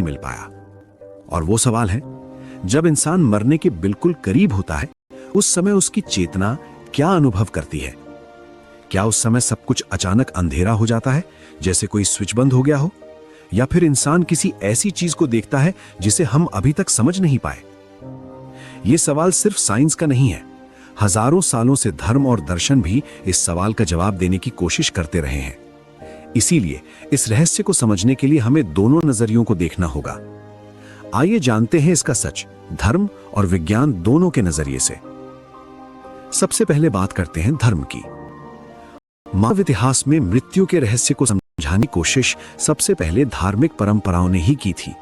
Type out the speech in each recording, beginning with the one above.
मिल पाया। और वो सवाल है, जब इंसान मरने के बिल्कुल करीब होता है, उस समय उसकी चेतना क्या अनुभव करती है? क्या उस समय सब कुछ अचानक अंधेरा हो जाता है, जैसे कोई स्विच बंद हो गया हो? या फिर इंसान किसी ऐसी चीज को देखता है जिसे हम अभी तक समझ नहीं पाए? यह सवाल सिर्फ साइंस का नहीं है। हजारों सालों से धर्म और दर्शन भी इस सवाल का जवाब देने की कोशिश करते रहे हैं। इसीलिए इस रहस्य को समझने के लिए हमें दोनों नजरियों को देखना होगा। आइए जानते हैं इसका सच, धर्म और विज्ञान दोनों के नजरिए से। सबसे पहले बात करते हैं धर्म की। मानव इतिहास में मृत्यु के रहस्य को समझाने की कोशिश सबसे पहले धार्मिक परंपराओं ने ही की थी।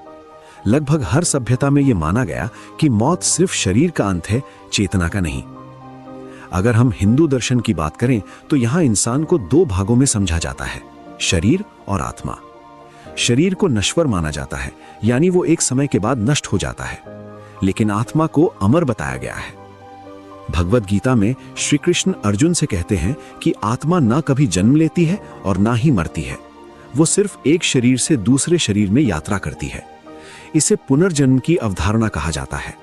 लगभग हर सभ्यता में यह माना गया कि मौत सिर्फ शरीर का अंत है, चेतना का नहीं। अगर हम हिंदू दर्शन की बात करें तो यहां इंसान को दो भागों में समझा जाता है, शरीर और आत्मा। शरीर को नश्वर माना जाता है, यानी वो एक समय के बाद नष्ट हो जाता है, लेकिन आत्मा को अमर बताया गया है। भगवद गीता में श्री कृष्ण अर्जुन से कहते हैं कि आत्मा ना कभी जन्म लेती है और ना ही मरती है, वो सिर्फ एक शरीर से दूसरे शरीर में यात्रा करती है। इसे पुनर्जन्म की अवधारणा कहा जाता है।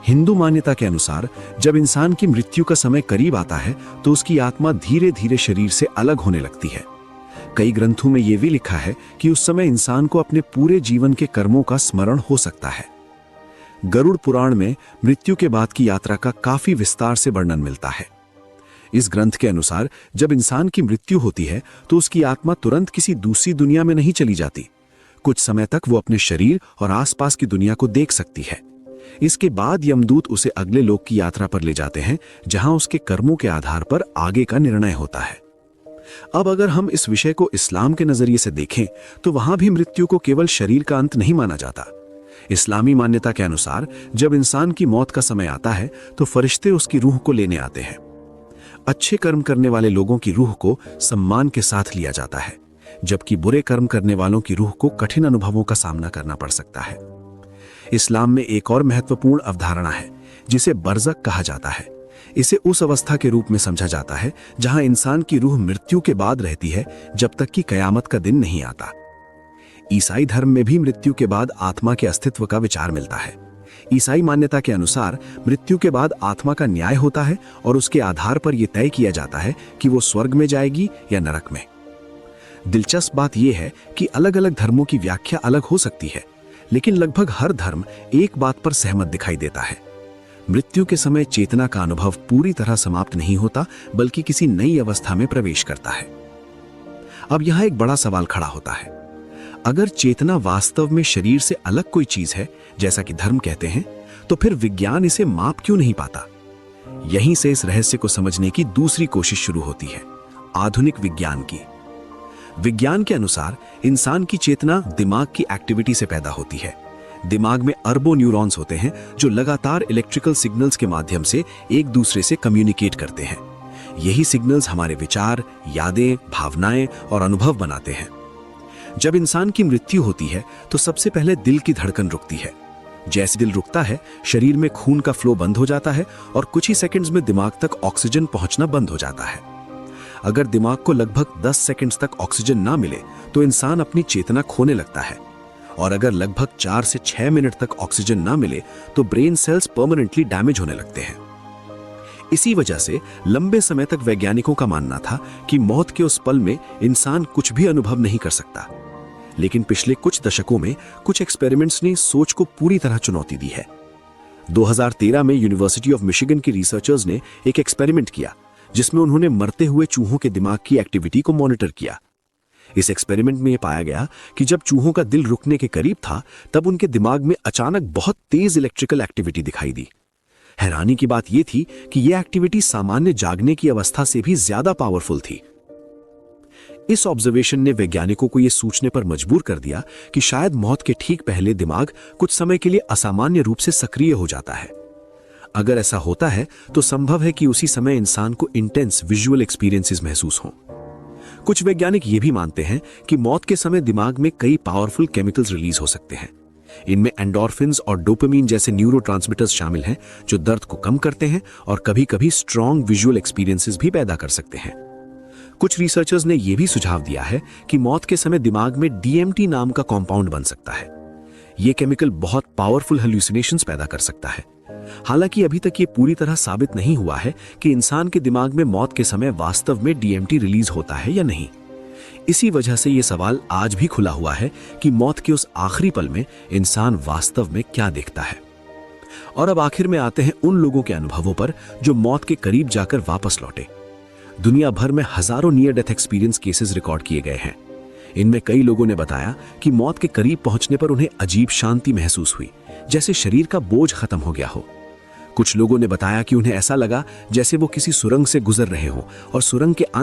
हिंदू मान्यता के अनुसार जब इंसान की मृत्यु का समय करीब आता है तो उसकी आत्मा धीरे धीरे शरीर से अलग होने लगती है। कई ग्रंथों में यह भी लिखा है कि उस समय इंसान को अपने पूरे जीवन के कर्मों का स्मरण हो सकता है। गरुड़ पुराण में मृत्यु के बाद की यात्रा का काफी विस्तार से वर्णन मिलता है। इस ग्रंथ के अनुसार जब इंसान की मृत्यु होती है तो उसकी आत्मा तुरंत किसी दूसरी दुनिया में नहीं चली जाती। कुछ समय तक वो अपने शरीर और आसपास की दुनिया को देख सकती है। इसके बाद यमदूत उसे अगले लोक की यात्रा पर ले जाते हैं, जहां उसके कर्मों के आधार पर आगे का निर्णय होता है। अब अगर हम इस विषय को इस्लाम के नजरिए से देखें तो वहां भी मृत्यु को केवल शरीर का अंत नहीं माना जाता। इस्लामी मान्यता के अनुसार जब इंसान की मौत का समय आता है तो फरिश्ते उसकी रूह को लेने आते हैं। अच्छे कर्म करने वाले लोगों की रूह को सम्मान के साथ लिया जाता है, जबकि बुरे कर्म करने वालों की रूह को कठिन अनुभवों का सामना करना पड़ सकता है। इस्लाम में एक और महत्वपूर्ण अवधारणा है जिसे बरज़ख कहा जाता है। इसे उस अवस्था के रूप में समझा जाता है जहां इंसान की रूह मृत्यु के बाद रहती है, जब तक कि कयामत का दिन नहीं आता। ईसाई धर्म में भी मृत्यु के बाद आत्मा के अस्तित्व का विचार मिलता है। ईसाई मान्यता के अनुसार मृत्यु के बाद आत्मा का न्याय होता है और उसके आधार पर यह तय किया जाता है कि वो स्वर्ग में जाएगी या नरक में। दिलचस्प बात यह है कि अलग अलग धर्मों की व्याख्या अलग हो सकती है, लेकिन लगभग हर धर्म एक बात पर सहमत दिखाई देता है। मृत्यु के समय चेतना का अनुभव पूरी तरह समाप्त नहीं होता, बल्कि किसी नई अवस्था में प्रवेश करता है। अब यहां एक बड़ा सवाल खड़ा होता है, अगर चेतना वास्तव में शरीर से अलग कोई चीज है, जैसा कि धर्म कहते हैं, तो फिर विज्ञान इसे माप क्यों नहीं पाता? यहीं से इस रहस्य को समझने की दूसरी कोशिश शुरू होती है, आधुनिक विज्ञान की। विज्ञान के अनुसार इंसान की चेतना दिमाग की एक्टिविटी से पैदा होती है। दिमाग में अरबों न्यूरॉन्स होते हैं जो लगातार इलेक्ट्रिकल सिग्नल्स के माध्यम से एक दूसरे से कम्युनिकेट करते हैं। यही सिग्नल्स हमारे विचार, यादें, भावनाएं और अनुभव बनाते हैं। जब इंसान की मृत्यु होती है तो सबसे पहले दिल की धड़कन रुकती है। जैसे दिल रुकता है, शरीर में खून का फ्लो बंद हो जाता है और कुछ ही सेकंड्स में दिमाग तक ऑक्सीजन पहुंचना बंद हो जाता है। अगर दिमाग को लगभग 10 सेकंड्स तक ऑक्सीजन ना मिले तो इंसान अपनी चेतना खोने लगता है, और अगर लगभग 4 से 6 मिनट तक ऑक्सीजन ना मिले तो ब्रेन सेल्स परमानेंटली डैमेज होने लगते हैं। इसी वजह से लंबे समय तक वैज्ञानिकों का मानना था कि मौत के उस पल में इंसान कुछ भी अनुभव नहीं कर सकता। लेकिन पिछले कुछ दशकों में कुछ एक्सपेरिमेंट्स ने सोच को पूरी तरह चुनौती दी है। 2013 में यूनिवर्सिटी ऑफ मिशिगन के रिसर्चर्स ने एक एक्सपेरिमेंट किया जिसमें उन्होंने मरते हुए चूहों के दिमाग की एक्टिविटी को मॉनिटर किया। इस एक्सपेरिमेंट में यह पाया गया कि जब चूहों का दिल रुकने के करीब था, तब उनके दिमाग में अचानक बहुत तेज इलेक्ट्रिकल एक्टिविटी दिखाई दी। हैरानी की बात यह थी कि यह एक्टिविटी सामान्य जागने की अवस्था से भी ज्यादा पावरफुल थी। इस ऑब्जर्वेशन ने वैज्ञानिकों को यह सोचने पर मजबूर कर दिया कि शायद मौत के ठीक पहले दिमाग कुछ समय के लिए असामान्य रूप से सक्रिय हो जाता है। अगर ऐसा होता है तो संभव है कि उसी समय इंसान को इंटेंस विजुअल एक्सपीरियंसेस महसूस हों। कुछ वैज्ञानिक यह भी मानते हैं कि मौत के समय दिमाग में कई पावरफुल केमिकल्स रिलीज हो सकते हैं। इनमें एंडोर्फिन्स और डोपामिन जैसे न्यूरोट्रांसमिटर्स शामिल हैं जो दर्द को कम करते हैं और कभी-कभी स्ट्रॉन्ग विजुअल एक्सपीरियंसेस भी पैदा कर सकते हैं। कुछ रिसर्चर्स ने यह भी सुझाव दिया है कि मौत के समय दिमाग में DMT नाम का कंपाउंड बन सकता है। ये केमिकल बहुत पावरफुल हेल्यूसिनेशंस पैदा कर सकता है। हालांकि अभी तक ये पूरी तरह साबित नहीं हुआ है कि इंसान के दिमाग में मौत के समय वास्तव में डीएमटी रिलीज होता है या नहीं। इसी वजह से ये सवाल आज भी खुला हुआ है कि मौत के उस आखिरी पल में इंसान वास्तव में क्या देखता है। और अब आखिर में आते हैं उन लोगों के अनुभवों पर जो मौत के करीब जाकर वापस लौटे। दुनिया भर में हजारों near death experience cases record किए गए हैं। इनमें कई लोगों ने बताया कि मौत के करीब पहुंचने पर उन्हें अजीब शांति महसूस हुई, जैसे शरीर का बोझ खत्म हो गया हो। कुछ लोगों ने बताया कि उन्हें ऐसा लगा जैसे वो किसी सुरंग से गुजर रहे हों और सुरंग के अंत